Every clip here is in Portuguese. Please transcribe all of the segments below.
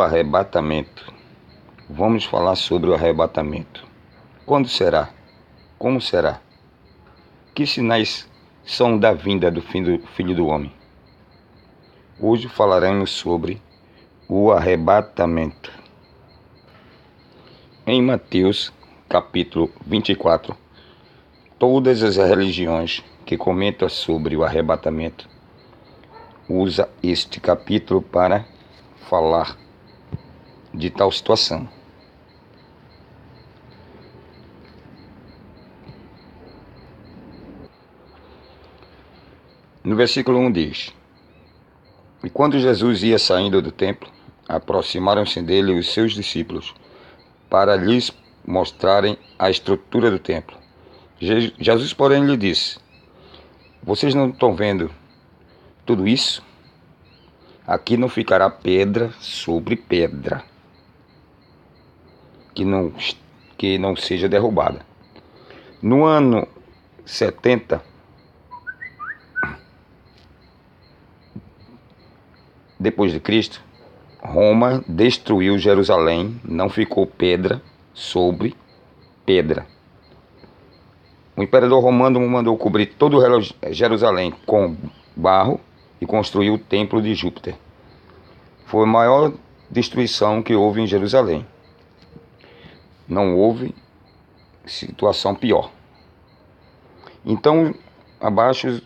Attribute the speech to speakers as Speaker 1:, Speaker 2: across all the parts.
Speaker 1: arrebatamento. Vamos falar sobre o arrebatamento. Quando será? Como será? Que sinais são da vinda do Filho do Homem? Hoje falaremos sobre o arrebatamento. Em Mateus, capítulo 24, todas as religiões que comentam sobre o arrebatamento usam este capítulo para falar de tal situação. No versículo 1 diz: E quando Jesus ia saindo do templo, aproximaram-se dele os seus discípulos, para lhes mostrarem a estrutura do templo. Jesus, porém, lhe disse: Vocês não estão vendo tudo isso? Aqui não ficará pedra sobre pedra que não seja derrubada. No ano 70, depois de Cristo, Roma destruiu Jerusalém, não ficou pedra sobre pedra. O imperador romano mandou cobrir todo Jerusalém com barro e construiu o templo de Júpiter. Foi a maior destruição que houve em Jerusalém. Não houve situação pior. Então, abaixo,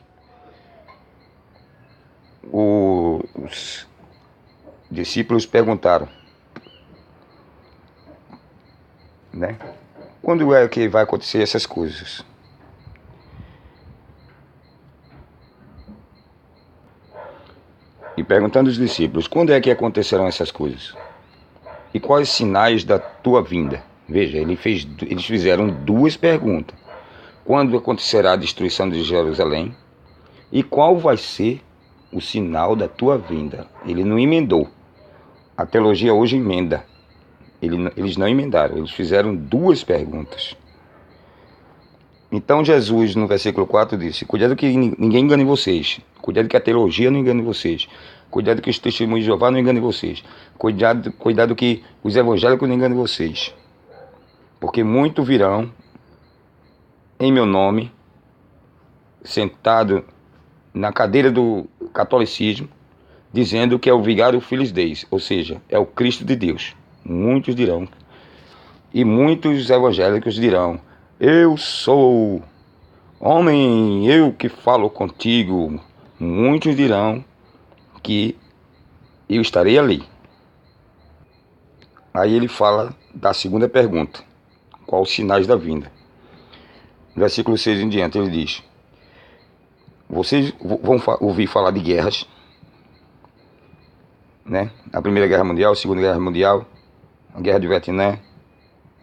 Speaker 1: os discípulos perguntaram, né? Quando é que vai acontecer essas coisas? E perguntando aos discípulos, quando é que acontecerão essas coisas? E quais sinais da tua vinda? Veja, eles fizeram duas perguntas. Quando acontecerá a destruição de Jerusalém? E qual vai ser o sinal da tua vinda? Ele não emendou. A teologia hoje emenda. Eles não emendaram, eles fizeram duas perguntas. Então Jesus, no versículo 4, disse: Cuidado que ninguém engane vocês. Cuidado que a teologia não engane vocês. Cuidado que os testemunhos de Jeová não enganem vocês. Cuidado que os evangélicos não enganem vocês. Porque muitos virão em meu nome, sentado na cadeira do catolicismo, dizendo que é o vigário filhos deles, ou seja, é o Cristo de Deus. Muitos dirão. E muitos evangélicos dirão: Eu sou homem, eu que falo contigo. Muitos dirão que eu estarei ali. Aí ele fala da segunda pergunta: quais os sinais da vinda? No versículo 6 em diante ele diz: Vocês vão ouvir falar de guerras, né? A Primeira Guerra Mundial, a Segunda Guerra Mundial, a Guerra do Vietnã,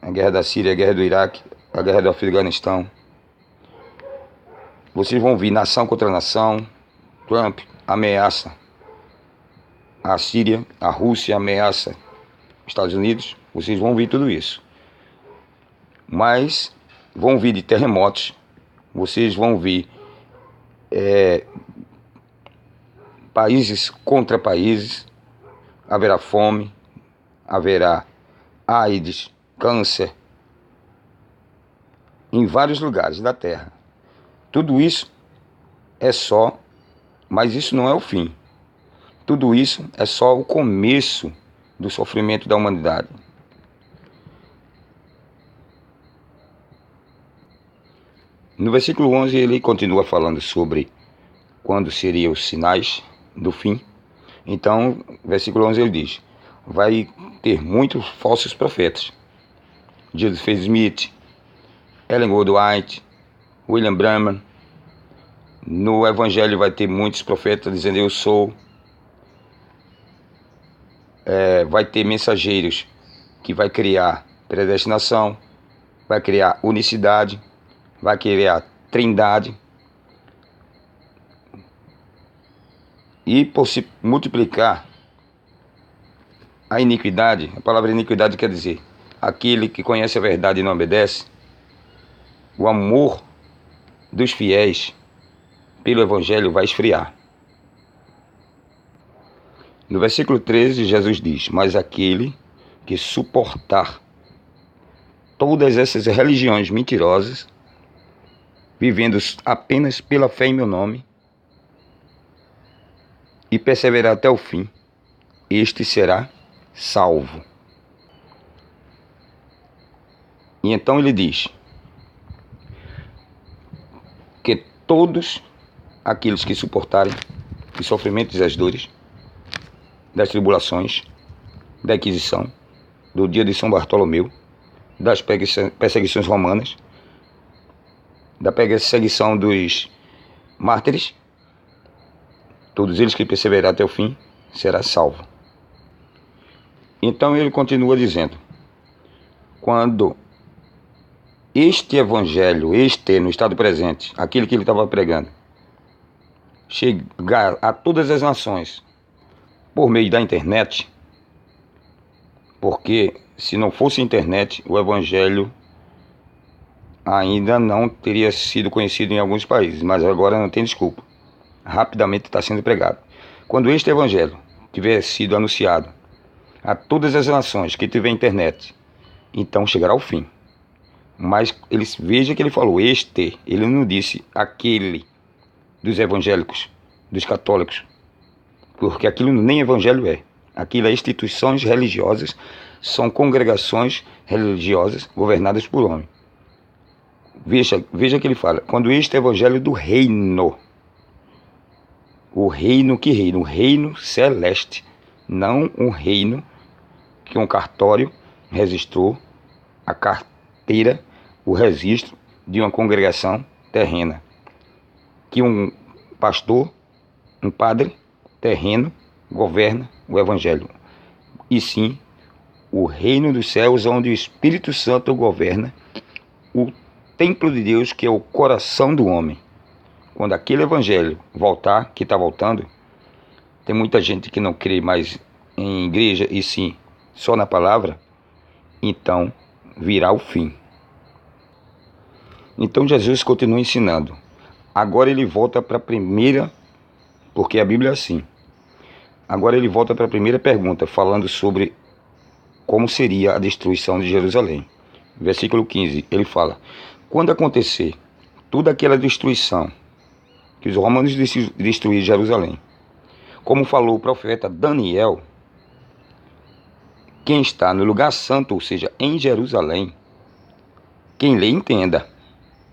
Speaker 1: a Guerra da Síria, a Guerra do Iraque, a Guerra do Afeganistão. Vocês vão ouvir nação contra nação. Trump ameaça a Síria, a Rússia ameaça os Estados Unidos. Vocês vão ouvir tudo isso. Mas vão ouvir de terremotos. Vocês vão ouvir países contra países. Haverá fome, haverá AIDS, câncer, em vários lugares da Terra. Tudo isso é só, mas isso não é o fim. Tudo isso é só o começo do sofrimento da humanidade. No versículo 11 ele continua falando sobre quando seriam os sinais do fim. Então, versículo 11 ele diz: vai ter muitos falsos profetas. Joseph Smith, Ellen White, William Branham. No Evangelho vai ter muitos profetas dizendo: eu sou. Vai ter mensageiros que vai criar predestinação, vai criar unicidade, vai criar trindade. E por se multiplicar a iniquidade, a palavra iniquidade quer dizer aquele que conhece a verdade e não obedece, o amor dos fiéis pelo Evangelho vai esfriar. No versículo 13, Jesus diz: mas aquele que suportar todas essas religiões mentirosas, vivendo apenas pela fé em meu nome, e perseverar até o fim, este será salvo. E então ele diz que todos aqueles que suportarem os sofrimentos e as dores, das tribulações, da Inquisição, do dia de São Bartolomeu, das perseguições romanas, da perseguição dos mártires, todos eles que perseverarem até o fim, será salvo. Então ele continua dizendo: quando este evangelho, no estado presente, aquele que ele estava pregando, chegar a todas as nações por meio da internet, porque se não fosse internet, o evangelho ainda não teria sido conhecido em alguns países, mas agora não tem desculpa. Rapidamente está sendo pregado. Quando este evangelho tiver sido anunciado a todas as nações que tiver internet, então chegará ao fim. Mas veja que ele falou ele não disse aquele dos evangélicos, dos católicos, porque aquilo nem evangelho é. Aquilo é instituições religiosas, são congregações religiosas governadas por homem. Veja que ele fala: quando este evangelho do reino, o reino que reina, o reino celeste, não um reino que um cartório registrou a carteira, o registro de uma congregação terrena, que um pastor, um padre terreno governa o evangelho, e sim o reino dos céus, onde o Espírito Santo governa o templo de Deus, que é o coração do homem. Quando aquele evangelho voltar, que está voltando, tem muita gente que não crê mais em igreja e sim só na palavra, então virá o fim. Então Jesus continua ensinando. Agora ele volta para a primeira, porque a Bíblia é assim. Agora ele volta para a primeira pergunta, falando sobre como seria a destruição de Jerusalém. Versículo 15, ele fala: quando acontecer toda aquela destruição, que os romanos destruíram Jerusalém, como falou o profeta Daniel, quem está no lugar santo, ou seja, em Jerusalém, quem lê entenda.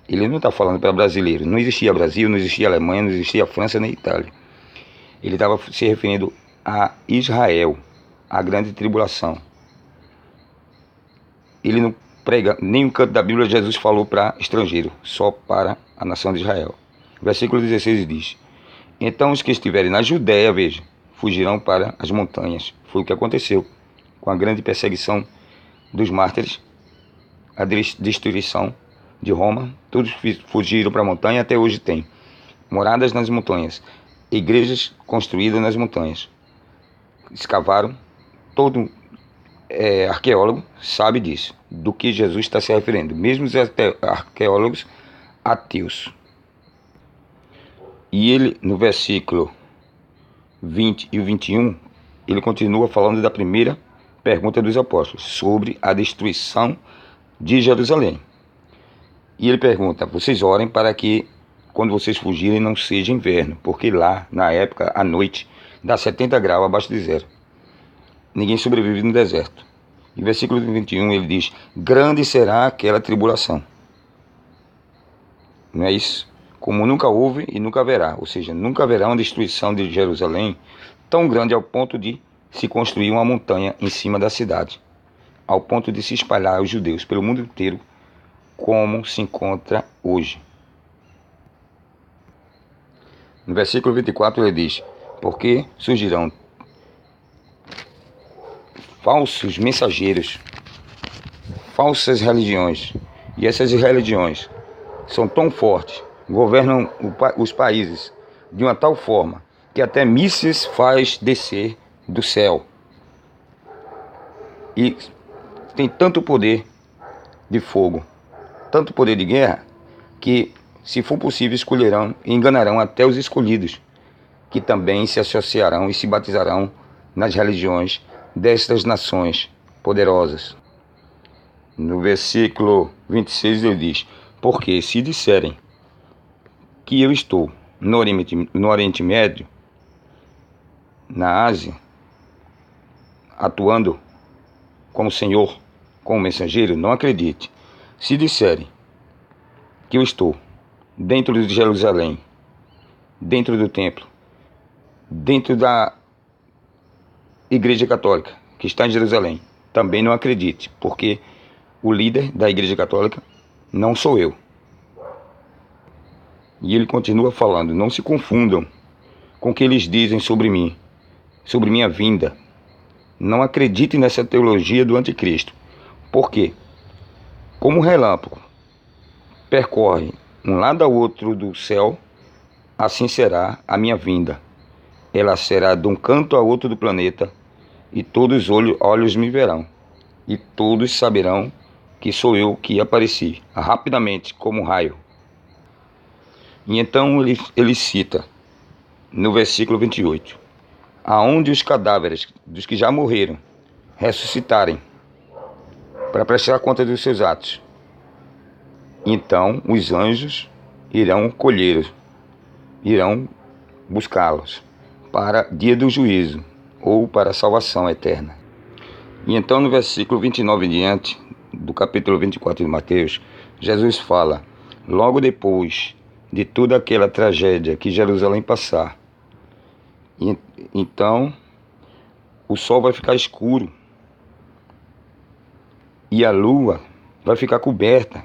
Speaker 1: Ele não está falando para brasileiro. Não existia Brasil, não existia Alemanha, não existia França nem Itália. Ele estava se referindo a Israel, a grande tribulação. Ele não prega, nem um canto da Bíblia Jesus falou para estrangeiro, só para a nação de Israel. Versículo 16 diz: então os que estiverem na Judéia, veja, fugirão para as montanhas. Foi o que aconteceu com a grande perseguição dos mártires, a destruição de Roma. Todos fugiram para a montanha, até hoje tem moradas nas montanhas, igrejas construídas nas montanhas. Escavaram, todo arqueólogo sabe disso, do que Jesus está se referindo, mesmo os arqueólogos ateus. E ele, no versículo 20 e 21, ele continua falando da primeira pergunta dos apóstolos, sobre a destruição de Jerusalém. E ele pergunta: vocês orem para que, quando vocês fugirem, não seja inverno, porque lá, na época, à noite, dá 70 graus abaixo de zero. Ninguém sobrevive no deserto. E versículo 21 ele diz: grande será aquela tribulação. Não é isso? Como nunca houve e nunca haverá. Ou seja, nunca haverá uma destruição de Jerusalém tão grande ao ponto de se construir uma montanha em cima da cidade, ao ponto de se espalhar os judeus pelo mundo inteiro, como se encontra hoje. No versículo 24 ele diz: porque surgirão falsos mensageiros, falsas religiões, e essas religiões são tão fortes, governam os países de uma tal forma que até mísseis faz descer do céu, e tem tanto poder de fogo, tanto poder de guerra, que, se for possível, escolherão e enganarão até os escolhidos, que também se associarão e se batizarão nas religiões destas nações poderosas. No versículo 26 ele diz: porque se disserem que eu estou no Oriente Médio, na Ásia, atuando como Senhor, como mensageiro, não acredite. Se disserem que eu estou dentro de Jerusalém, dentro do templo, dentro da Igreja Católica, que está em Jerusalém, também não acredite, porque o líder da Igreja Católica não sou eu. E ele continua falando: não se confundam com o que eles dizem sobre mim, sobre minha vinda. Não acredite nessa teologia do anticristo. Por quê? Como um relâmpago percorre um lado ao outro do céu, assim será a minha vinda. Ela será de um canto ao outro do planeta, e todos os olhos me verão, e todos saberão que sou eu que apareci, rapidamente, como um raio. E então ele cita, no versículo 28, aonde os cadáveres dos que já morreram ressuscitarem, para prestar conta dos seus atos. Então os anjos irão colhê-los, irão buscá-los para dia do juízo, ou para a salvação eterna. E então no versículo 29 em diante, do capítulo 24 de Mateus, Jesus fala: logo depois de toda aquela tragédia que Jerusalém passar, então o sol vai ficar escuro e a lua vai ficar coberta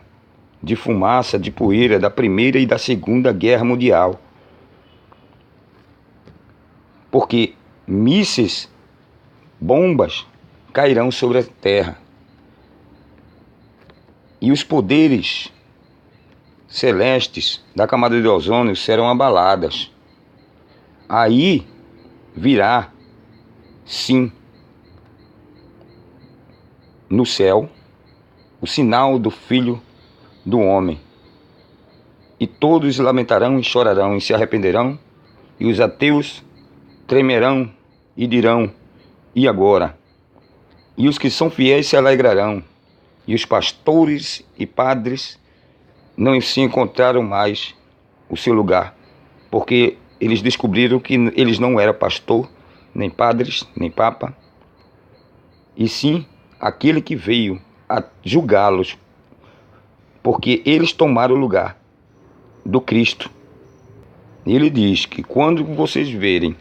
Speaker 1: de fumaça, de poeira da Primeira e da Segunda Guerra Mundial. Porque mísseis, bombas cairão sobre a terra. E os poderes celestes da camada de ozônio serão abaladas. Aí virá, sim, no céu, o sinal do Filho do Homem. E todos lamentarão e chorarão e se arrependerão, e os ateus tremerão e dirão: e agora? E os que são fiéis se alegrarão, e os pastores e padres não se encontraram mais o seu lugar, porque eles descobriram que eles não eram pastor, nem padres, nem papa, e sim aquele que veio a julgá-los, porque eles tomaram o lugar do Cristo. E ele diz que quando vocês verem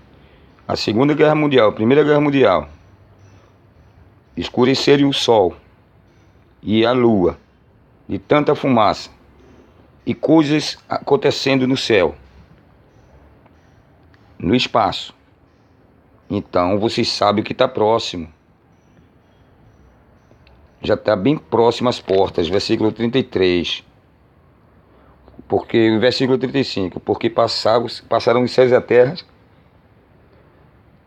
Speaker 1: a Segunda Guerra Mundial, a Primeira Guerra Mundial, escurecerem o sol e a lua de tanta fumaça e coisas acontecendo no céu, no espaço, então vocês sabem o que está próximo. Já está bem próximo às portas, versículo 33. Porque, versículo 35, porque passaram os céus e a terra,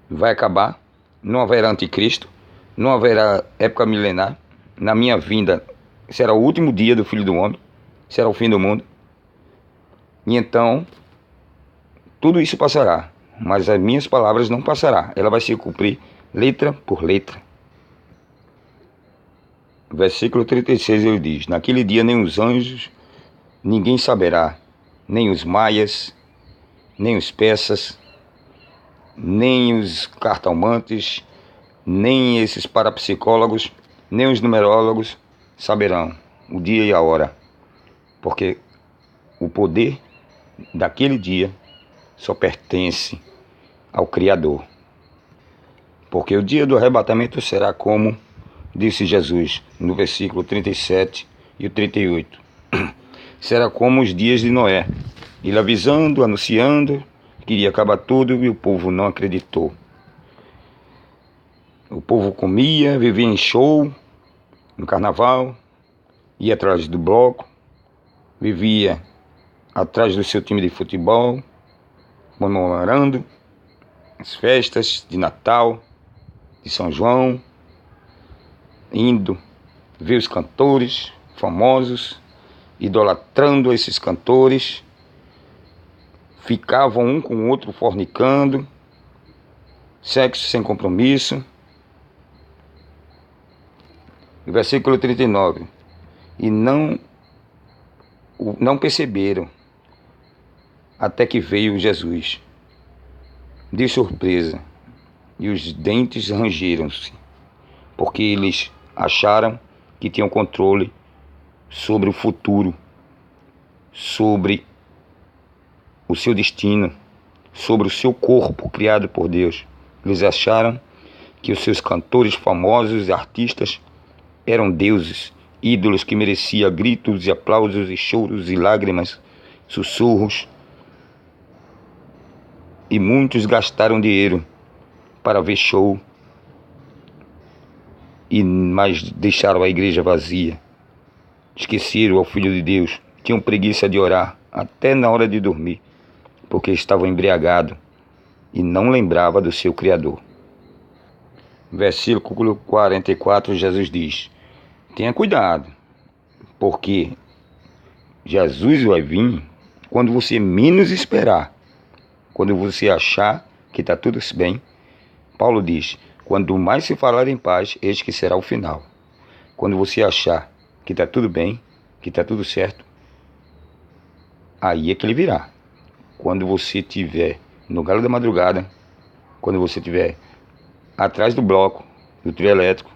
Speaker 1: vai acabar, não haverá anticristo, não haverá época milenar, na minha vinda será o último dia do Filho do Homem, será o fim do mundo. E então, tudo isso passará, mas as minhas palavras não passará, ela vai se cumprir letra por letra. Versículo 36 ele diz: naquele dia nem os anjos, ninguém saberá, nem os maias, nem os persas, nem os cartomantes, nem esses parapsicólogos, nem os numerólogos saberão o dia e a hora, porque o poder daquele dia só pertence ao Criador. Porque o dia do arrebatamento será como disse Jesus no versículo 37 e o 38. Será como os dias de Noé, ele avisando, anunciando que iria acabar tudo, e o povo não acreditou. O povo comia, vivia em show, no carnaval, ia atrás do bloco, vivia atrás do seu time de futebol, comemorando as festas de Natal, de São João, indo ver os cantores famosos, idolatrando esses cantores, ficavam um com o outro fornicando, sexo sem compromisso. Versículo 39. E não perceberam até que veio Jesus, de surpresa, e os dentes rangeram-se, porque eles acharam que tinham controle sobre o futuro, sobre o seu destino, sobre o seu corpo criado por Deus. Eles acharam que os seus cantores famosos e artistas eram deuses, ídolos que mereciam gritos e aplausos e choros e lágrimas, sussurros. E muitos gastaram dinheiro para ver show, mas deixaram a igreja vazia. Esqueceram ao Filho de Deus, tinham preguiça de orar, até na hora de dormir, porque estavam embriagados e não lembravam do seu Criador. Versículo 44, Jesus diz: tenha cuidado, porque Jesus vai vir quando você menos esperar, quando você achar que está tudo bem. Paulo diz: quando mais se falar em paz, eis que será o final. Quando você achar que está tudo bem, que está tudo certo, aí é que ele virá. Quando você estiver no galo da madrugada, quando você estiver atrás do bloco, do trio elétrico,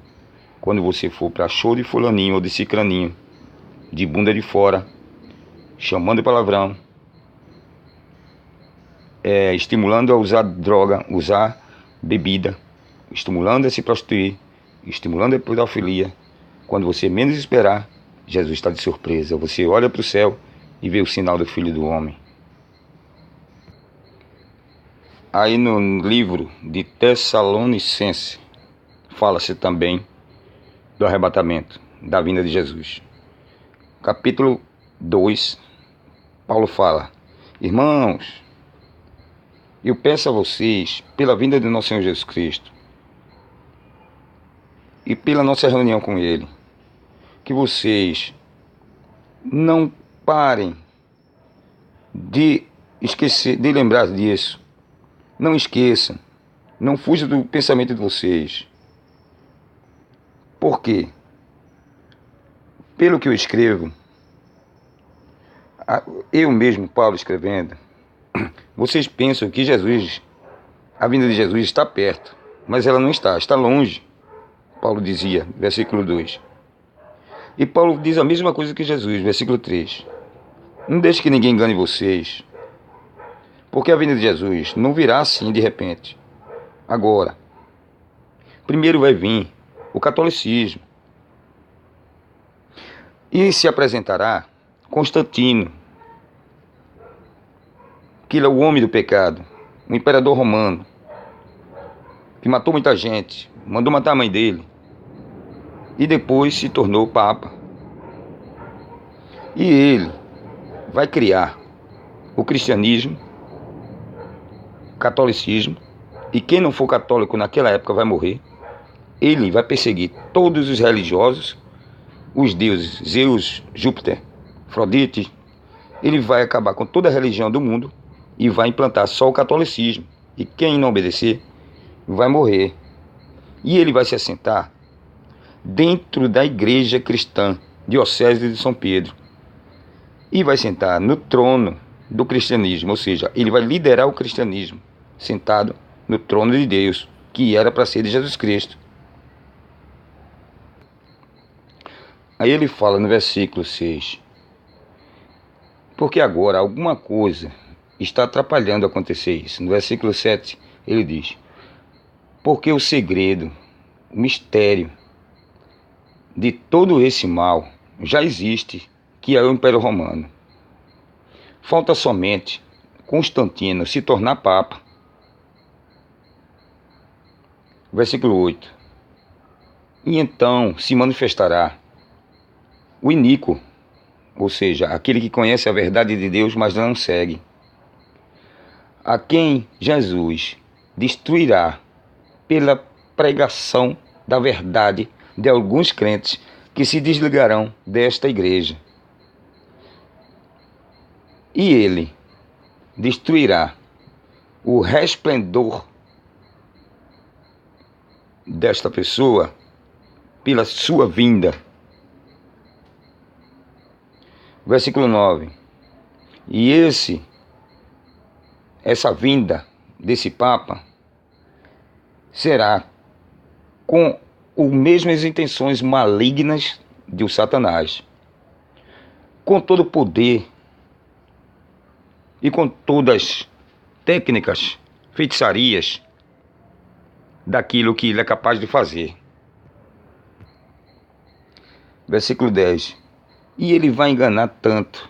Speaker 1: quando você for para show de fulaninho ou de cicraninho, de bunda de fora, chamando palavrão, estimulando a usar droga, usar bebida, estimulando a se prostituir, estimulando a pedofilia, quando você menos esperar, Jesus está de surpresa. Você olha para o céu e vê o sinal do Filho do Homem. Aí no livro de Tessalonicenses, fala-se também do arrebatamento, da vinda de Jesus. Capítulo 2, Paulo fala: irmãos, eu peço a vocês, pela vinda de nosso Senhor Jesus Cristo e pela nossa reunião com Ele, que vocês não parem de esquecer, de lembrar disso. Não esqueçam, não fujam do pensamento de vocês. Por quê? Pelo que eu escrevo, eu mesmo, Paulo, escrevendo, vocês pensam que a vinda de Jesus está perto, mas ela não está, está longe. Paulo dizia, versículo 2. E Paulo diz a mesma coisa que Jesus, versículo 3. Não deixe que ninguém engane vocês, porque a vinda de Jesus não virá assim de repente. Agora, primeiro vai vir o catolicismo, e se apresentará Constantino, que ele é o homem do pecado, o imperador romano, que matou muita gente, mandou matar a mãe dele, e depois se tornou papa. E ele vai criar o cristianismo, o catolicismo, e quem não for católico naquela época vai morrer. Ele vai perseguir todos os religiosos, os deuses Zeus, Júpiter, Afrodite. Ele vai acabar com toda a religião do mundo e vai implantar só o catolicismo. E quem não obedecer vai morrer. E ele vai se assentar dentro da igreja cristã, diocese de São Pedro, e vai sentar no trono do cristianismo, ou seja, ele vai liderar o cristianismo, sentado no trono de Deus, que era para ser de Jesus Cristo. Aí ele fala no versículo 6, porque agora alguma coisa está atrapalhando acontecer isso. No versículo 7 ele diz: porque o segredo, o mistério de todo esse mal já existe, que é o Império Romano. Falta somente Constantino se tornar papa. Versículo 8. E então se manifestará o iníquo, ou seja, aquele que conhece a verdade de Deus, mas não segue, a quem Jesus destruirá pela pregação da verdade de alguns crentes que se desligarão desta igreja. E ele destruirá o resplendor desta pessoa pela sua vinda. Versículo 9. E essa vinda desse Papa será com as mesmas intenções malignas de Satanás, com todo o poder e com todas as técnicas, feitiçarias daquilo que ele é capaz de fazer. Versículo 10. E ele vai enganar tanto,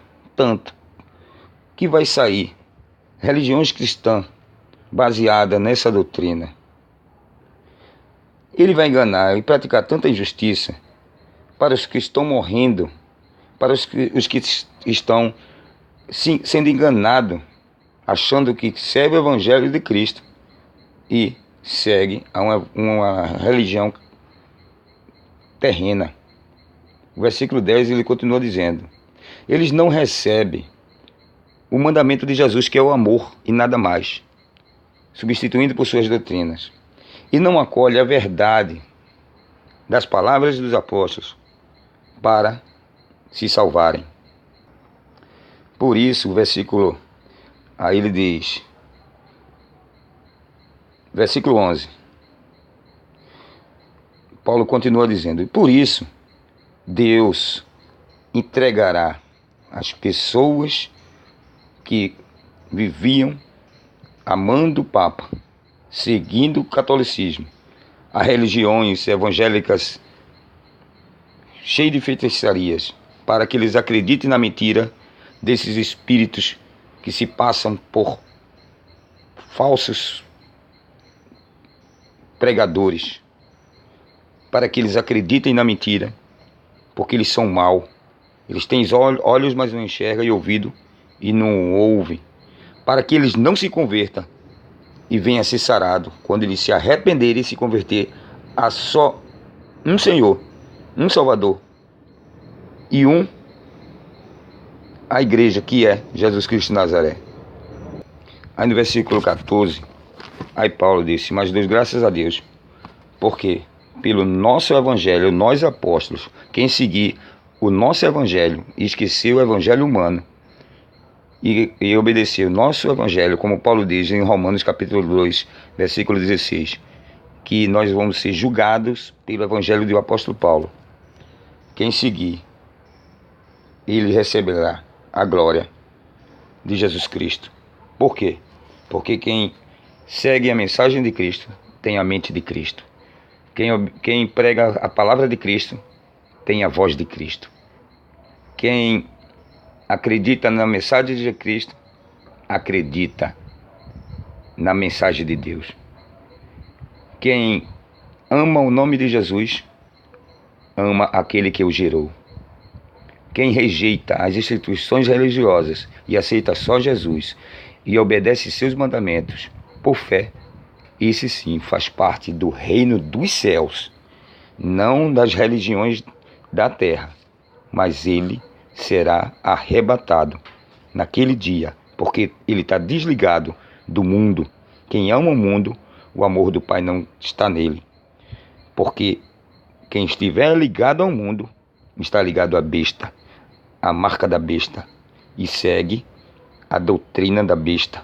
Speaker 1: que vai sair religiões cristãs baseadas nessa doutrina. Ele vai enganar e praticar tanta injustiça para os que estão morrendo, para os que estão sendo enganados, achando que segue o Evangelho de Cristo e segue a uma religião terrena. O versículo 10 ele continua dizendo: eles não recebem o mandamento de Jesus, que é o amor e nada mais, substituindo por suas doutrinas, e não acolhem a verdade das palavras dos apóstolos para se salvarem. Por isso, o versículo, aí ele diz, versículo 11, Paulo continua dizendo: e por isso Deus entregará as pessoas que viviam amando o Papa, seguindo o catolicismo, a religiões evangélicas cheias de feitiçarias, para que eles acreditem na mentira desses espíritos que se passam por falsos pregadores, para que eles acreditem na mentira, porque eles são maus. Eles têm olhos, mas não enxergam, e ouvido e não ouvem, para que eles não se convertam e venham a ser sarados quando eles se arrependerem e se converter a só um Senhor, um Salvador e a igreja, que é Jesus Cristo de Nazaré. Aí no versículo 14, aí Paulo disse: mas dou graças a Deus, porque pelo nosso evangelho, nós apóstolos, quem seguir o nosso evangelho e esquecer o evangelho humano e obedecer o nosso evangelho, como Paulo diz em Romanos capítulo 2, versículo 16, que nós vamos ser julgados pelo evangelho do apóstolo Paulo. Quem seguir, ele receberá a glória de Jesus Cristo. Por quê? Porque quem segue a mensagem de Cristo tem a mente de Cristo. Quem prega a palavra de Cristo tem a voz de Cristo. Quem acredita na mensagem de Cristo acredita na mensagem de Deus. Quem ama o nome de Jesus ama aquele que o gerou. Quem rejeita as instituições religiosas e aceita só Jesus e obedece seus mandamentos por fé, esse sim faz parte do reino dos céus, não das religiões da terra, mas ele será arrebatado naquele dia, porque ele está desligado do mundo. Quem ama o mundo, o amor do Pai não está nele, porque quem estiver ligado ao mundo está ligado à besta, a marca da besta, e segue a doutrina da besta.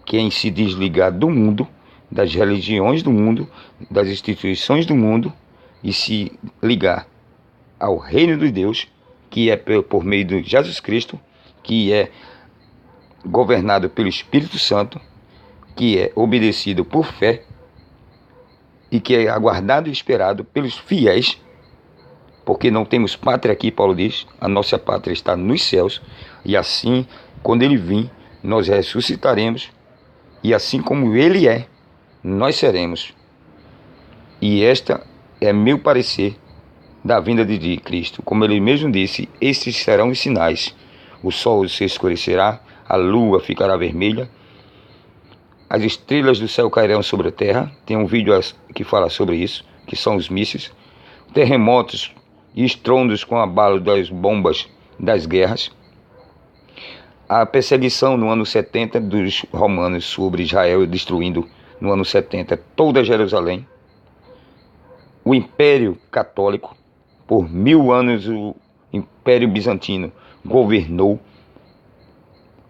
Speaker 1: Quem se desligar do mundo, das religiões do mundo, das instituições do mundo, e se ligar ao reino de Deus, que é por meio de Jesus Cristo, que é governado pelo Espírito Santo, que é obedecido por fé e que é aguardado e esperado pelos fiéis, porque não temos pátria aqui, Paulo diz, a nossa pátria está nos céus, e assim, quando ele vir, nós ressuscitaremos, e assim como ele é, nós seremos. E esta é meu parecer da vinda de Cristo. Como ele mesmo disse, estes serão os sinais: o sol se escurecerá, a lua ficará vermelha, as estrelas do céu cairão sobre a terra. Tem um vídeo que fala sobre isso, que são os mísseis, terremotos e estrondos com abalo das bombas das guerras, a perseguição no ano 70 dos romanos sobre Israel, destruindo no ano 70 toda Jerusalém, o Império Católico, por 1000 anos o Império Bizantino governou.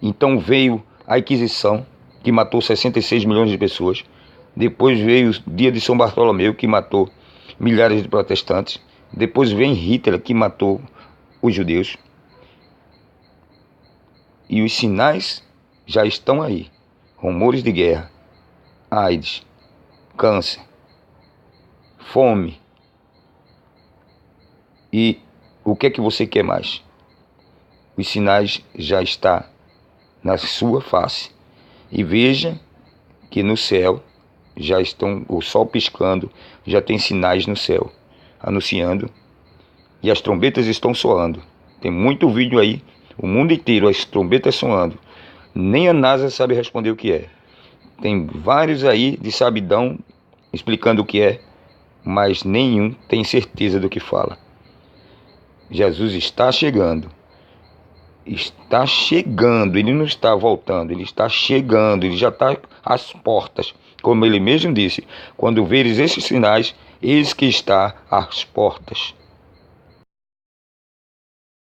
Speaker 1: Então veio a Inquisição, que matou 66 milhões de pessoas. Depois veio o dia de São Bartolomeu, que matou milhares de protestantes. Depois vem Hitler, que matou os judeus. E os sinais já estão aí. Rumores de guerra, AIDS, câncer, fome. E o que é que você quer mais? Os sinais já estão na sua face. E veja que no céu já estão, o sol piscando, já tem sinais no céu, anunciando. E as trombetas estão soando. Tem muito vídeo aí, o mundo inteiro, as trombetas soando. Nem a NASA sabe responder o que é. Tem vários aí de sabidão explicando o que é, mas nenhum tem certeza do que fala. Jesus está chegando. Está chegando, ele não está voltando, ele está chegando, ele já está às portas. Como ele mesmo disse, quando veres esses sinais, eis que está às portas.